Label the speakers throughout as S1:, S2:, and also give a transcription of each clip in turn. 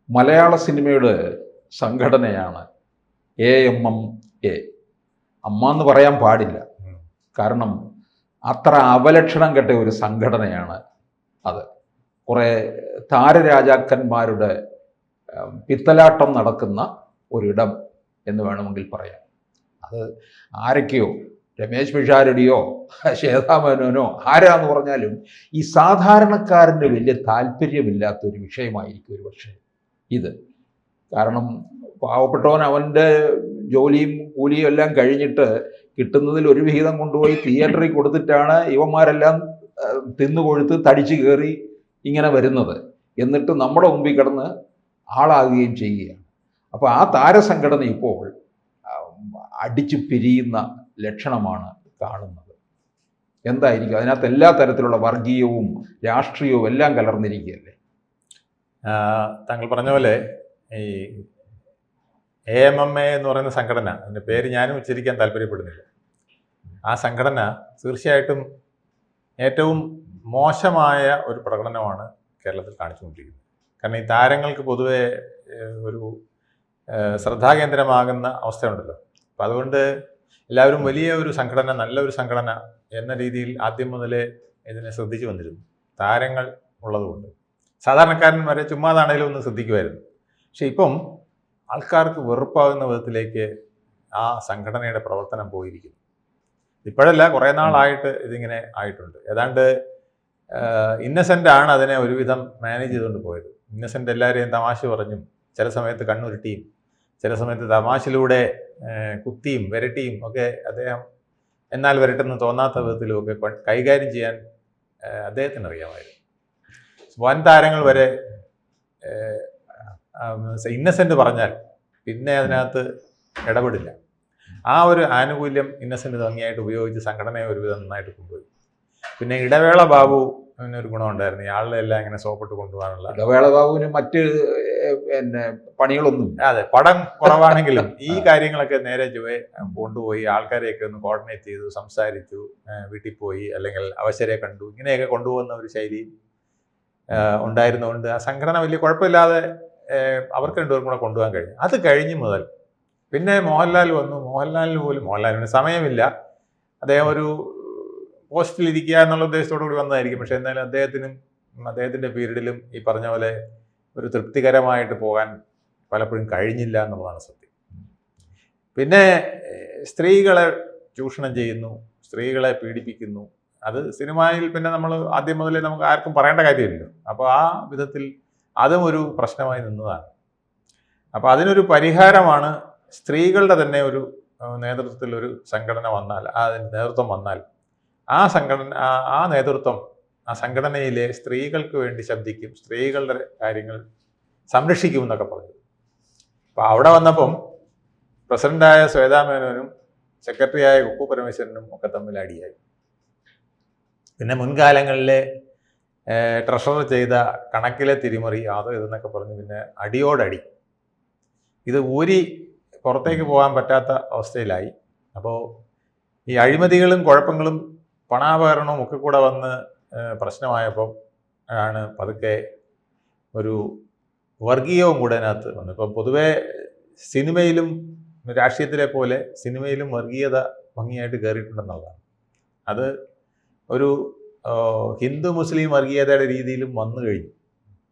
S1: മലയാള സിനിമയുടെ സംഘടനയാണ് AMMA. അമ്മ എന്ന് പറയാൻ പാടില്ല, കാരണം അത്ര അപലക്ഷണം കെട്ട ഒരു സംഘടനയാണ് അത്. കുറേ താരരാജാക്കന്മാരുടെ പിത്തലാട്ടം നടക്കുന്ന ഒരിടം എന്ന് വേണമെങ്കിൽ പറയാം. അത് ആരൊക്കെയോ, രമേശ് പിഷാരടിയോ ശ്വേതാമേനോനോ ആരാന്ന് പറഞ്ഞാലും ഈ സാധാരണക്കാരന് വലിയ താല്പര്യമില്ലാത്തൊരു വിഷയമായിരിക്കും ഒരു പക്ഷേ ഇത്. കാരണം പാവപ്പെട്ടവൻ അവൻ്റെ ജോലിയും കൂലിയും എല്ലാം കഴിഞ്ഞിട്ട് കിട്ടുന്നതിൽ ഒരു വിഹിതം കൊണ്ടുപോയി തിയേറ്ററിൽ കൊടുത്തിട്ടാണ് ഇവന്മാരെല്ലാം തിന്നുകൊഴുത്ത് തടിച്ചു കയറി ഇങ്ങനെ വരുന്നത്. എന്നിട്ട് നമ്മുടെ മുമ്പിൽ കിടന്ന് ആളാകുകയും ചെയ്യുകയാണ്. അപ്പോൾ ആ താരസംഘടന ഇപ്പോൾ അടിച്ചു പിരിയുന്ന ലക്ഷണമാണ് കാണുന്നത്. എന്തായിരിക്കും അതിനകത്ത്? എല്ലാ തരത്തിലുള്ള വർഗീയവും രാഷ്ട്രീയവും എല്ലാം കലർന്നിരിക്കുകയല്ലേ.
S2: താങ്കൾ പറഞ്ഞ പോലെ ഈ AMMA എന്ന് പറയുന്ന സംഘടന, അതിൻ്റെ പേര് ഞാനും ഉച്ചരിക്കാൻ താല്പര്യപ്പെടുന്നില്ല. ആ സംഘടന തീർച്ചയായിട്ടും ഏറ്റവും മോശമായ ഒരു പ്രകടനമാണ് കേരളത്തിൽ കാണിച്ചുകൊണ്ടിരിക്കുന്നത്. കാരണം ഈ താരങ്ങൾക്ക് പൊതുവെ ഒരു ശ്രദ്ധാകേന്ദ്രമാകുന്ന അവസ്ഥയുണ്ടല്ലോ. അപ്പം അതുകൊണ്ട് എല്ലാവരും വലിയ ഒരു സംഘടന, നല്ലൊരു സംഘടന എന്ന രീതിയിൽ ആദ്യം മുതലേ ഇതിനെ ശ്രദ്ധിച്ചു വന്നിരുന്നു. താരങ്ങൾ ഉള്ളതുകൊണ്ട് സാധാരണക്കാരൻ വരെ ചുമ്മാതാണേലും ഒന്ന് ശ്രദ്ധിക്കുമായിരുന്നു. പക്ഷെ ഇപ്പം ആൾക്കാർക്ക് വെറുപ്പാകുന്ന വിധത്തിലേക്ക് ആ സംഘടനയുടെ പ്രവർത്തനം പോയിരിക്കുന്നു. ഇപ്പോഴല്ല, കുറേ നാളായിട്ട് ഇതിങ്ങനെ ആയിട്ടുണ്ട്. ഏതാണ്ട് ഇന്നസെൻ്റ് ആണ് അതിനെ ഒരുവിധം മാനേജ് ചെയ്തുകൊണ്ട് പോയത്. ഇന്നസെൻ്റ് എല്ലാവരെയും തമാശ പറഞ്ഞും ചില സമയത്ത് കണ്ണുരുട്ടിയും ചില സമയത്ത് തമാശയിലൂടെ കുത്തിയും വിരട്ടിയും ഒക്കെ അദ്ദേഹം എന്നാൽ വരട്ടെന്ന് തോന്നാത്ത വിധത്തിലും ഒക്കെ കൈകാര്യം ചെയ്യാൻ അദ്ദേഹത്തിന് അറിയാമായിരുന്നു. വൻ താരങ്ങൾ വരെ ഇന്നസെൻ്റ് പറഞ്ഞാൽ പിന്നെ അതിനകത്ത് ഇടപെടില്ല. ആ ഒരു ആനുകൂല്യം ഇന്നസെൻ്റ് ഭംഗിയായിട്ട് ഉപയോഗിച്ച് സംഘടനയെ ഒരുവിധം നന്നായിട്ട് കൊണ്ടുപോയി. പിന്നെ ഇടവേള ബാബു ഒരു ഗുണമുണ്ടായിരുന്നു, ഇയാളുടെ എല്ലാം ഇങ്ങനെ സോപ്പിട്ട് കൊണ്ടുപോകാനുള്ള.
S1: ഇടവേള ബാബുവിന് മറ്റ് പണികളൊന്നും.
S2: അതെ, പടം കുറവാണെങ്കിലും ഈ കാര്യങ്ങളൊക്കെ നേരെ ചൊവ്വേ കൊണ്ടുപോയി ആൾക്കാരെയൊക്കെ ഒന്ന് കോർഡിനേറ്റ് ചെയ്തു, സംസാരിച്ചു, വീട്ടിൽ പോയി അല്ലെങ്കിൽ അവശരെ കണ്ടു, ഇങ്ങനെയൊക്കെ കൊണ്ടുപോകുന്ന ഒരു ശൈലി ഉണ്ടായിരുന്നുകൊണ്ട് ആ സംഘടന വലിയ കുഴപ്പമില്ലാതെ അവർക്ക് രണ്ടുപേർക്കും കൂടെ കൊണ്ടുപോകാൻ കഴിഞ്ഞു. അത് കഴിഞ്ഞ് മുതൽ പിന്നെ മോഹൻലാൽ വന്നു. മോഹൻലാലിന് സമയമില്ല, അദ്ദേഹം ഒരു പോസ്റ്റിലിരിക്കുക എന്നുള്ള ഉദ്ദേശത്തോടു കൂടി വന്നതായിരിക്കും. പക്ഷെ എന്നാലും അദ്ദേഹത്തിൻ്റെ പീരീഡിലും ഈ പറഞ്ഞ പോലെ ഒരു തൃപ്തികരമായിട്ട് പോകാൻ പലപ്പോഴും കഴിഞ്ഞില്ല എന്നുള്ളതാണ് സത്യം. പിന്നെ സ്ത്രീകളെ ചൂഷണം ചെയ്യുന്നു, സ്ത്രീകളെ പീഡിപ്പിക്കുന്നു. അത് സിനിമയിൽ പിന്നെ നമ്മൾ ആദ്യം മുതലേ നമുക്ക് ആർക്കും പറയേണ്ട കാര്യമില്ലല്ലോ. അപ്പോൾ ആ വിധത്തിൽ അതും ഒരു പ്രശ്നമായി നിന്നതാണ്. അപ്പോൾ അതിനൊരു പരിഹാരമാണ് സ്ത്രീകളുടെ തന്നെ ഒരു നേതൃത്വത്തിൽ ഒരു സംഘടന വന്നാൽ, അതിൻ്റെ നേതൃത്വം വന്നാൽ ആ നേതൃത്വം ആ സംഘടനയിലെ സ്ത്രീകൾക്ക് വേണ്ടി ശബ്ദിക്കും, സ്ത്രീകളുടെ കാര്യങ്ങൾ സംരക്ഷിക്കും എന്നൊക്കെ പറഞ്ഞു. അപ്പോൾ അവിടെ വന്നപ്പം പ്രസിഡൻ്റായ ശ്വേതാമേനോനും സെക്രട്ടറിയായ കുക്കു പരമേശ്വരനും ഒക്കെ തമ്മിൽ അടിയായി. പിന്നെ മുൻകാലങ്ങളിലെ ട്രഷറർ ചെയ്ത കണക്കിലെ തിരിമറി അത് ഇതെന്നൊക്കെ പറഞ്ഞ് പിന്നെ അടിയോടടി ഇത് ഊരി പുറത്തേക്ക് പോകാൻ പറ്റാത്ത അവസ്ഥയിലായി. അപ്പോൾ ഈ അഴിമതികളും കുഴപ്പങ്ങളും പണാപകരണവും ഒക്കെ കൂടെ വന്ന് പ്രശ്നമായപ്പോൾ ആണ് പതുക്കെ ഒരു വർഗീയവും കൂടെ അതിനകത്ത് വന്നു. ഇപ്പം പൊതുവേ സിനിമയിലും രാഷ്ട്രീയത്തിലെ പോലെ സിനിമയിലും വർഗീയത ഭംഗിയായിട്ട് കയറിയിട്ടുണ്ടെന്നുള്ളതാണ്. അത് ഒരു ഹിന്ദു മുസ്ലിം വർഗീയതയുടെ രീതിയിലും വന്നു കഴിഞ്ഞു.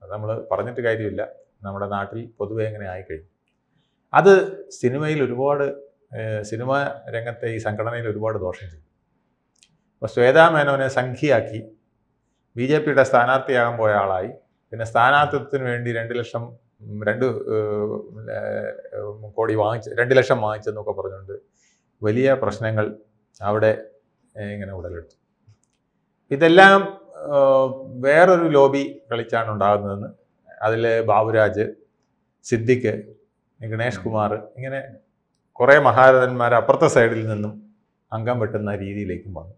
S2: അത് നമ്മൾ പറഞ്ഞിട്ട് കാര്യമില്ല, നമ്മുടെ നാട്ടിൽ പൊതുവെ എങ്ങനെ ആയിക്കഴിഞ്ഞു. അത് സിനിമയിൽ ഒരുപാട് സിനിമ രംഗത്തെ ഈ സംഘടനയിൽ ഒരുപാട് ദോഷം ചെയ്തു. അപ്പോൾ ശ്വേതാമേനോനെ സംഖ്യയാക്കി BJPയുടെ സ്ഥാനാർത്ഥിയാകാൻ പോയ ആളായി. പിന്നെ സ്ഥാനാർത്ഥിത്വത്തിന് വേണ്ടി 2 ലക്ഷം വാങ്ങിച്ചെന്നൊക്കെ പറഞ്ഞുകൊണ്ട് വലിയ പ്രശ്നങ്ങൾ അവിടെ ഇങ്ങനെ ഉടലെടുത്തു. ഇതെല്ലാം വേറൊരു ലോബി കളിച്ചാണ് ഉണ്ടാകുന്നതെന്ന് അതിൽ ബാബുരാജ്, സിദ്ദിഖ്, ഗണേഷ് കുമാർ, ഇങ്ങനെ കുറേ മഹാരഥന്മാർ അപ്പുറത്തെ സൈഡിൽ നിന്നും അംഗം വെട്ടുന്ന രീതിയിലേക്കും വന്നു.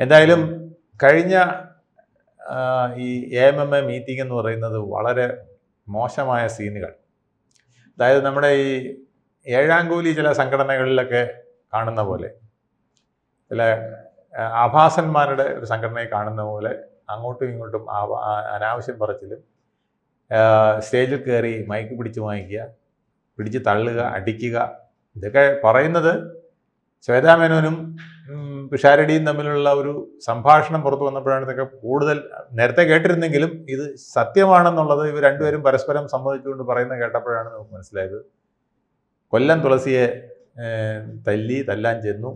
S2: എന്തായാലും കഴിഞ്ഞ ഈ AMMA മീറ്റിംഗ് എന്ന് പറയുന്നത് വളരെ മോശമായ സീനുകൾ, അതായത് നമ്മുടെ ഈ ഏഴാംകൂലി ചില സംഘടനകളിലൊക്കെ കാണുന്ന പോലെ, ചില ആഭാസന്മാരുടെ ഒരു സംഘടനയെ കാണുന്ന പോലെ അങ്ങോട്ടും ഇങ്ങോട്ടും അനാവശ്യം പറച്ചിലും സ്റ്റേജിൽ കയറി മൈക്ക് പിടിച്ച് വാങ്ങിക്കുക, പിടിച്ച് തള്ളുക, അടിക്കുക, ഇതൊക്കെ പറയുന്നത് ശ്വേതാ മേനോനും പിഷാരടിയും തമ്മിലുള്ള ഒരു സംഭാഷണം പുറത്തു വന്നപ്പോഴാണ് ഇതൊക്കെ കൂടുതൽ നേരത്തെ കേട്ടിരുന്നെങ്കിലും ഇത് സത്യമാണെന്നുള്ളത് ഇവർ രണ്ടുപേരും പരസ്പരം സമ്മതിച്ചുകൊണ്ട് പറയുന്നത് കേട്ടപ്പോഴാണ് നമുക്ക് മനസ്സിലായത്. കൊല്ലം തുളസിയെ തല്ലാൻ ചെന്നു,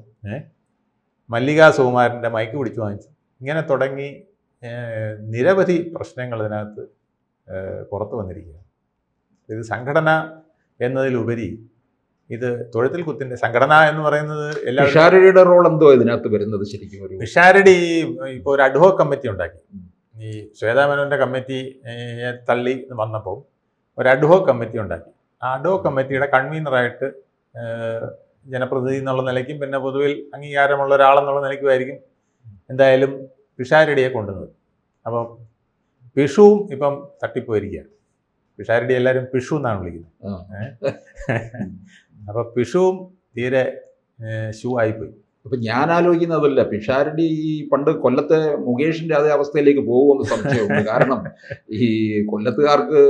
S2: മല്ലികാ സുകുമാരൻ്റെ മൈക്ക് പിടിച്ചു വാങ്ങിച്ചു, ഇങ്ങനെ തുടങ്ങി നിരവധി പ്രശ്നങ്ങൾ ഇതിനകത്ത് പുറത്തു വന്നിരിക്കുകയാണ്. ഇത് സംഘടന എന്നതിലുപരി ഇത് തൊഴുത്തിൽ കുത്തിൻ്റെ സംഘടന എന്ന് പറയുന്നത്
S1: പിഷാരടിയുടെ റോൾ എന്തോ ഇതിനകത്ത് വരുന്നത് ശരിക്കും? ഒരു
S2: പിഷാരടി ഇപ്പോൾ ഒരു അഡ്ഹോക് കമ്മിറ്റി ഉണ്ടാക്കി. ഈ ശ്വേതാ മേനോൻ്റെ കമ്മിറ്റി തള്ളി വന്നപ്പോൾ ഒരു അഡ്ഹോക് കമ്മിറ്റി ഉണ്ടാക്കി. ആ അഡ്ഹോക് കമ്മിറ്റിയുടെ കൺവീനറായിട്ട് ജനപ്രതിനിധി എന്നുള്ള നിലയ്ക്കും പിന്നെ പൊതുവിൽ അംഗീകാരമുള്ള ഒരാളെന്നുള്ള നിലയ്ക്കുമായിരിക്കും എന്തായാലും പിഷാരടിയെ കൊണ്ടുവന്നത്. അപ്പം പിഷുവും ഇപ്പം തട്ടിപ്പോയിരിക്കുകയാണ്. പിഷാരടി എല്ലാവരും പിഷു എന്നാണ് വിളിക്കുന്നത്. അപ്പോൾ പിഷുവും തീരെ ഷൂ ആയിപ്പോയി.
S1: അപ്പം ഞാൻ ആലോചിക്കുന്നതല്ല, പിഷാരടി ഈ പണ്ട് കൊല്ലത്തെ മുകേഷിൻ്റെ അതേ അവസ്ഥയിലേക്ക് പോകുമെന്ന് സംശയമുണ്ട്. കാരണം ഈ കൊല്ലത്തുകാർക്ക്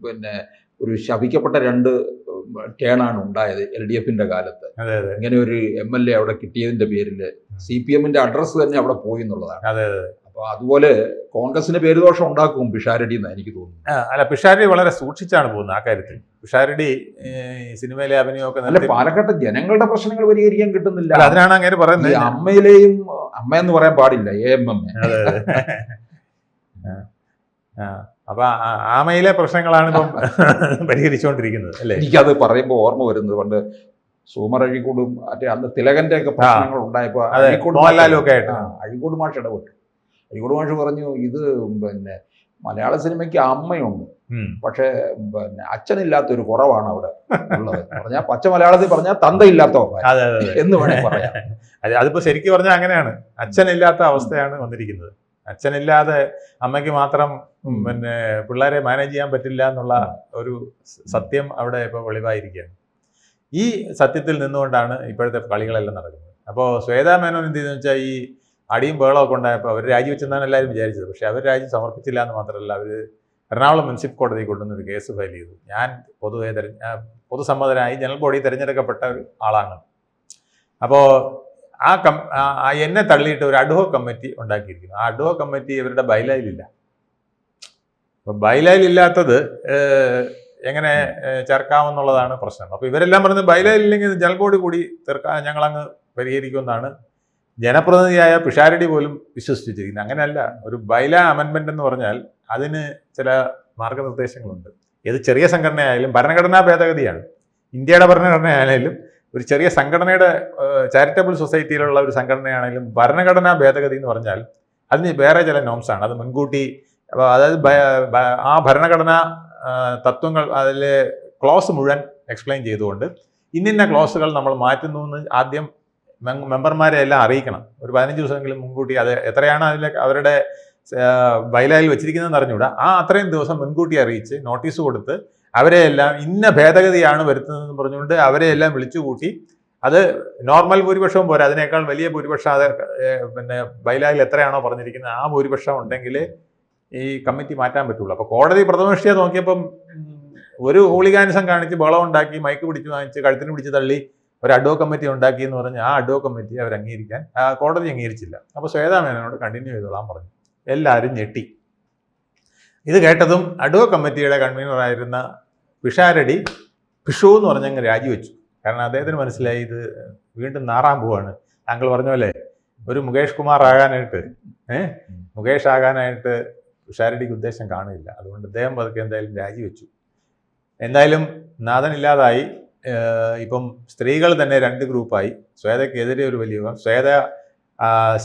S1: പിന്നെ ഒരു ശപിക്കപ്പെട്ട 2 ടേണാണ് ഉണ്ടായത് LDFന്റെ കാലത്ത്. ഇങ്ങനെ ഒരു MLA അവിടെ കിട്ടിയതിന്റെ പേരിൽ CPMന്റെ അഡ്രസ്സ് തന്നെ അവിടെ പോയി എന്നുള്ളതാണ്. അപ്പോൾ അതുപോലെ കോൺഗ്രസിന് പേരുദോഷം ഉണ്ടാക്കും പിഷാരടി എന്ന് എനിക്ക് തോന്നുന്നു.
S2: അല്ല, പിഷാരടി വളരെ സൂക്ഷിച്ചാണ് പോകുന്നത് ആ കാര്യത്തിൽ. പിഷാരടി സിനിമയിലെ അഭിനയമൊക്കെ
S1: നല്ല പാലക്കാട്ടെ ജനങ്ങളുടെ പ്രശ്നങ്ങൾ പരിഹരിക്കാൻ കിട്ടുന്നില്ല.
S2: അതിനാണ് അങ്ങനെ പറയുന്നത്.
S1: അമ്മയിലെയും അമ്മയെന്ന് പറയാൻ പാടില്ല, AMM.
S2: അപ്പൊ ആമയിലെ പ്രശ്നങ്ങളാണ് ഇപ്പം പരിഹരിച്ചുകൊണ്ടിരിക്കുന്നത് അല്ലേ?
S1: എനിക്കത് പറയുമ്പോൾ ഓർമ്മ വരുന്നത് പണ്ട് സൂമർ അഴീക്കോടും മറ്റേ അന്ന് തിലകന്റെ ഒക്കെ പ്രശ്നങ്ങൾ ഉണ്ടായപ്പോൾ
S2: മോഹൻലാലും ഒക്കെ ആയിട്ട്
S1: അഴീക്കോട് മാഷ് ഇടപെട്ടു. അഴീക്കോട് മാഷ് പറഞ്ഞു, ഇത് പിന്നെ മലയാള സിനിമയ്ക്ക് അമ്മയുണ്ട്, പക്ഷെ പിന്നെ അച്ഛനില്ലാത്തൊരു കുറവാണ് അവിടെ ഉള്ളത്. പറഞ്ഞാൽ പച്ച മലയാളത്തിൽ പറഞ്ഞാൽ തന്തയില്ലാത്തവർ എന്ന് വേണമെങ്കിൽ പറയാം.
S2: അതിപ്പോ ശരിക്കും പറഞ്ഞാൽ അങ്ങനെയാണ്. അച്ഛനില്ലാത്ത അവസ്ഥയാണ് വന്നിരിക്കുന്നത്. അച്ഛനില്ലാതെ അമ്മയ്ക്ക് മാത്രം പിന്നെ പിള്ളേരെ മാനേജ് ചെയ്യാൻ പറ്റില്ല എന്നുള്ള ഒരു സത്യം അവിടെ ഇപ്പോൾ വെളിവായിരിക്കുകയാണ്. ഈ സത്യത്തിൽ നിന്നുകൊണ്ടാണ് ഇപ്പോഴത്തെ കളികളെല്ലാം നടക്കുന്നത്. അപ്പോൾ ശ്വേതാ മേനോൻ എന്ത് ചെയ്തെന്ന് വെച്ചാൽ ഈ അടിയും ബഹളമൊക്കെ ഉണ്ടായപ്പോൾ അവർ രാജിവെച്ചെന്നാണ് എല്ലാവരും വിചാരിച്ചത്. പക്ഷേ അവർ രാജി സമർപ്പിച്ചില്ല എന്ന് മാത്രമല്ല, അവർ എറണാകുളം മുനിസിപ്പൽ കോടതിയിൽ കൊണ്ടുവന്നൊരു കേസ് ഫയൽ ചെയ്തു. ഞാൻ പൊതുസമ്മതനായി ജനറൽ ബോഡി തിരഞ്ഞെടുക്കപ്പെട്ട ഒരു ആളാണ്. അപ്പോൾ എന്നെ തള്ളിയിട്ട് ഒരു അഡ്ഹോക് കമ്മിറ്റി ഉണ്ടാക്കിയിരിക്കുന്നു. ആ അഡ്ഹോക് കമ്മിറ്റി ഇവരുടെ ബൈലയിലില്ല. അപ്പം ബൈലയിലില്ലാത്തത് എങ്ങനെ ചേർക്കാമെന്നുള്ളതാണ് പ്രശ്നം. അപ്പോൾ ഇവരെല്ലാം പറയുന്നത് ബൈലയിലില്ലെങ്കിൽ ജനറൽ ബോഡി കൂടി ഞങ്ങളങ്ങ് പരിഹരിക്കുമെന്നാണ് ജനപ്രതിനിധിയായ പിഷാരടി പോലും വിശ്വസിച്ചിരിക്കുന്നത്. അങ്ങനെയല്ല. ഒരു ബൈല അമെൻമെൻ്റ് എന്ന് പറഞ്ഞാൽ അതിന് ചില മാർഗനിർദ്ദേശങ്ങളുണ്ട്. ഏത് ചെറിയ സംഘടനയായാലും ഭരണഘടനാ ഭേദഗതിയാണ്. ഇന്ത്യയുടെ ഭരണഘടനയായാലും ഒരു ചെറിയ സംഘടനയുടെ ചാരിറ്റബിൾ സൊസൈറ്റിയിലുള്ള ഒരു സംഘടനയാണെങ്കിലും ഭരണഘടനാ ഭേദഗതി എന്ന് പറഞ്ഞാൽ അതിന് വേറെ ചില നോംസാണ്. അത് മുൻകൂട്ടി, അതായത് ആ ഭരണഘടനാ തത്വങ്ങൾ, അതിലെ ക്ലോസ് മുഴുവൻ എക്സ്പ്ലെയിൻ ചെയ്തുകൊണ്ട് ഇന്നിന്ന ക്ലോസുകൾ നമ്മൾ മാറ്റുന്നു എന്ന് ആദ്യം മെമ്പർമാരെ എല്ലാം അറിയിക്കണം. ഒരു 15 ദിവസമെങ്കിലും മുൻകൂട്ടി. അത് എത്രയാണ് അവരുടെ ബൈലയിൽ വെച്ചിരിക്കുന്നതെന്ന് അറിഞ്ഞുകൂടാ. അത്രയും ദിവസം മുൻകൂട്ടി അറിയിച്ച് നോട്ടീസ് കൊടുത്ത് അവരെയെല്ലാം ഇന്ന ഭേദഗതിയാണ് വരുത്തുന്നതെന്ന് പറഞ്ഞുകൊണ്ട് അവരെയെല്ലാം വിളിച്ചുകൂട്ടി. അത് നോർമൽ ഭൂരിപക്ഷവും പോരാ, അതിനേക്കാൾ വലിയ ഭൂരിപക്ഷം, അത് പിന്നെ ബൈലായിൽ എത്രയാണോ പറഞ്ഞിരിക്കുന്നത് ആ ഭൂരിപക്ഷം ഉണ്ടെങ്കിൽ ഈ കമ്മിറ്റി മാറ്റാൻ പറ്റുള്ളൂ. അപ്പോൾ കോടതി പ്രഥമദൃഷ്ട്യാ നോക്കിയപ്പം ഒരു ഹൂളിഗാനിസം കാണിച്ച് ബഹളം ഉണ്ടാക്കി, മൈക്ക് പിടിച്ച് വാങ്ങിച്ച്, കഴുത്തിന് പിടിച്ച് തള്ളി ഒരു അഡ്ഹോക് കമ്മിറ്റി ഉണ്ടാക്കി എന്ന് പറഞ്ഞ് ആ അഡ്ഹോക് കമ്മിറ്റി അവർ അംഗീകരിക്കാൻ കോടതി അംഗീകരിച്ചില്ല. അപ്പോൾ ശ്വേതാ മേനോനോട് കണ്ടിന്യൂ ചെയ്തോളാൻ പറഞ്ഞു. എല്ലാവരും ഞെട്ടി. ഇത് കേട്ടതും അഡ്ഹോക് കമ്മിറ്റിയുടെ കൺവീനറായിരുന്ന പിഷാരടി പിഷു എന്ന് പറഞ്ഞങ്ങ് രാജിവെച്ചു. കാരണം അദ്ദേഹത്തിന് മനസ്സിലായി ഇത് വീണ്ടും നാറാൻ പോവാണ്. താങ്കൾ പറഞ്ഞ പോലെ ഒരു മുകേഷ് കുമാർ ആകാനായിട്ട് മുകേഷ് ആകാനായിട്ട് പിഷാരടിക്ക് ഉദ്ദേശം കാണില്ല. അതുകൊണ്ട് അദ്ദേഹം പതുക്കെ എന്തായാലും രാജിവെച്ചു. എന്തായാലും നാഥനില്ലാതായി. ഇപ്പം സ്ത്രീകൾ തന്നെ 2 ഗ്രൂപ്പായി. ശ്വേതയ്ക്കെതിരെ ഒരു വലിയ ശ്വേത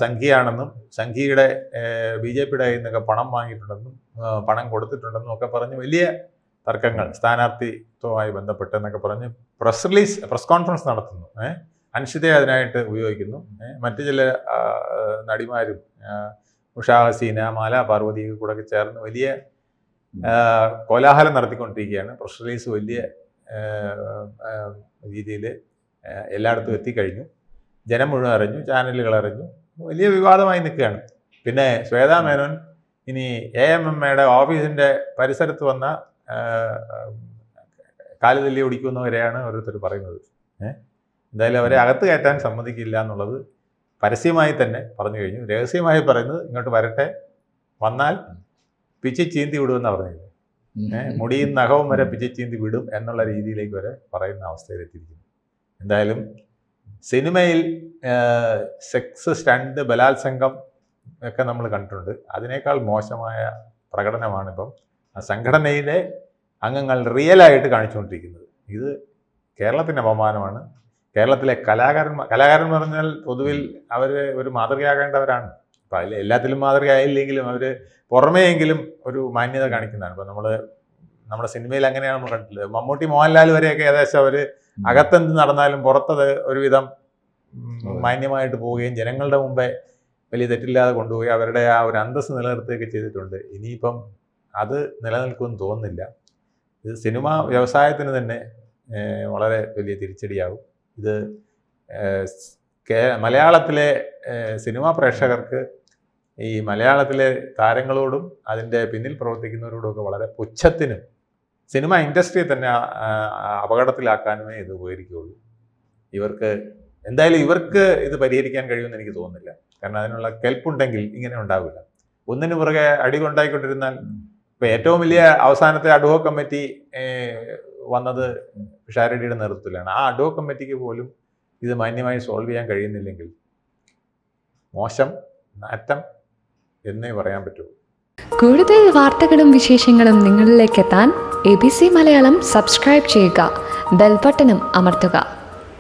S2: സംഘിയാണെന്നും സംഘിയുടെ BJPയുടെ കയ്യിൽ നിന്നൊക്കെ പണം വാങ്ങിയിട്ടുണ്ടെന്നും പണം കൊടുത്തിട്ടുണ്ടെന്നും ഒക്കെ പറഞ്ഞ് വലിയ തർക്കങ്ങൾ, സ്ഥാനാർത്ഥിത്വവുമായി ബന്ധപ്പെട്ടെന്നൊക്കെ പറഞ്ഞ് പ്രസ് കോൺഫറൻസ് നടത്തുന്നു. അൻഷിതയെ അതിനായിട്ട് ഉപയോഗിക്കുന്നു. മറ്റു ചില നടിമാരും ഉഷാ ഹസീന, മാല പാർവതി കൂടെ ചേർന്ന് വലിയ കോലാഹലം നടത്തിക്കൊണ്ടിരിക്കുകയാണ്. പ്രസ് റിലീസ് വലിയ രീതിയിൽ എല്ലായിടത്തും എത്തിക്കഴിഞ്ഞു. ജനം മുഴുവൻ അറിഞ്ഞു, ചാനലുകൾ അറിഞ്ഞു. വലിയ വിവാദമായി നിൽക്കുകയാണ്. പിന്നെ ശ്വേതാ മേനോൻ ഇനി AMMയുടെ ഓഫീസിൻ്റെ പരിസരത്ത് വന്ന കാല് തല്ലി ഓടിക്കുന്നവരെയാണ് ഓരോരുത്തർ പറയുന്നത്. എന്തായാലും അവരെ അകത്ത് കയറ്റാൻ സമ്മതിക്കില്ല എന്നുള്ളത് പരസ്യമായി തന്നെ പറഞ്ഞു കഴിഞ്ഞു. രഹസ്യമായി പറയുന്നത് ഇങ്ങോട്ട് വരട്ടെ, വന്നാൽ പിച്ചി ചീന്തി വിടുമെന്നാണ് പറഞ്ഞത്. മുടിയും നഖവും വരെ പിച്ചി ചീന്തി വിടും എന്നുള്ള രീതിയിലേക്ക് വരെ പറയുന്ന അവസ്ഥയിലെത്തിയിരിക്കുന്നു. എന്തായാലും സിനിമയിൽ സെക്സ്, സ്റ്റണ്ട്, ബലാത്സംഗം ഒക്കെ നമ്മൾ കണ്ടിട്ടുണ്ട്. അതിനേക്കാൾ മോശമായ പ്രകടനമാണിപ്പം ആ സംഘടനയിലെ അംഗങ്ങൾ റിയലായിട്ട് കാണിച്ചുകൊണ്ടിരിക്കുന്നത്. ഇത് കേരളത്തിൻ്റെ അപമാനമാണ്. കേരളത്തിലെ കലാകാരൻ പറഞ്ഞാൽ പൊതുവിൽ അവർ ഒരു മാതൃകയാകേണ്ടവരാണ്. അപ്പോൾ അതിൽ എല്ലാത്തിലും മാതൃകയായില്ലെങ്കിലും അവർ പുറമേയെങ്കിലും ഒരു മാന്യത കാണിക്കുന്നതാണ്. ഇപ്പോൾ നമ്മുടെ സിനിമയിൽ അങ്ങനെയാണ് നമ്മൾ കണ്ടിട്ടുള്ളത്. മമ്മൂട്ടി, മോഹൻലാൽ വരെയൊക്കെ ഏകദേശം അവർ അകത്തെന്ത് നടന്നാലും പുറത്തത് ഒരുവിധം മാന്യമായിട്ട് പോവുകയും ജനങ്ങളുടെ മുമ്പേ വലിയ തെറ്റില്ലാതെ കൊണ്ടുപോയി അവരുടെ ആ ഒരു അന്തസ്സ് നിലനിർത്തുകയൊക്കെ ചെയ്തിട്ടുണ്ട്. ഇനിയിപ്പം അത് നിലനിൽക്കുമെന്ന് തോന്നുന്നില്ല. ഇത് സിനിമാ വ്യവസായത്തിന് തന്നെ വളരെ വലിയ തിരിച്ചടിയാകും. ഇത് മലയാളത്തിലെ സിനിമാ പ്രേക്ഷകർക്ക് ഈ മലയാളത്തിലെ താരങ്ങളോടും അതിൻ്റെ പിന്നിൽ പ്രവർത്തിക്കുന്നവരോടുമൊക്കെ വളരെ പുച്ഛത്തിനും സിനിമ ഇൻഡസ്ട്രിയെ തന്നെ അപകടത്തിലാക്കാനുമേ ഇത് ഉപകരിക്കുകയുള്ളൂ. എന്തായാലും ഇവർക്ക് ഇത് പരിഹരിക്കാൻ കഴിയുമെന്ന് എനിക്ക് തോന്നുന്നില്ല. കാരണം അതിനുള്ള കെൽപ്പുണ്ടെങ്കിൽ ഇങ്ങനെ ഉണ്ടാവില്ല. ഒന്നിനു പുറകെ അടികൊണ്ടായിക്കൊണ്ടിരുന്നാൽ ഇപ്പോൾ ഏറ്റവും വലിയ അവസാനത്തെ അഡ്ഹോക് കമ്മിറ്റി വന്നത് പിഷാരടിയുടെ നേതൃത്വത്തിലാണ്. ആ അഡ്ഹോക് കമ്മിറ്റിക്ക് പോലും ഇത് മാന്യമായി സോൾവ് ചെയ്യാൻ കഴിയുന്നില്ലെങ്കിൽ മോശം, നാറ്റം എന്നേ പറയാൻ പറ്റുള്ളൂ.
S3: കൂടുതൽ വാർത്തകളും വിശേഷങ്ങളും നിങ്ങളിലേക്ക് എത്താൻ ABC മലയാളം സബ്സ്ക്രൈബ് ചെയ്യുക, ബെൽ ബട്ടണും അമർത്തുക.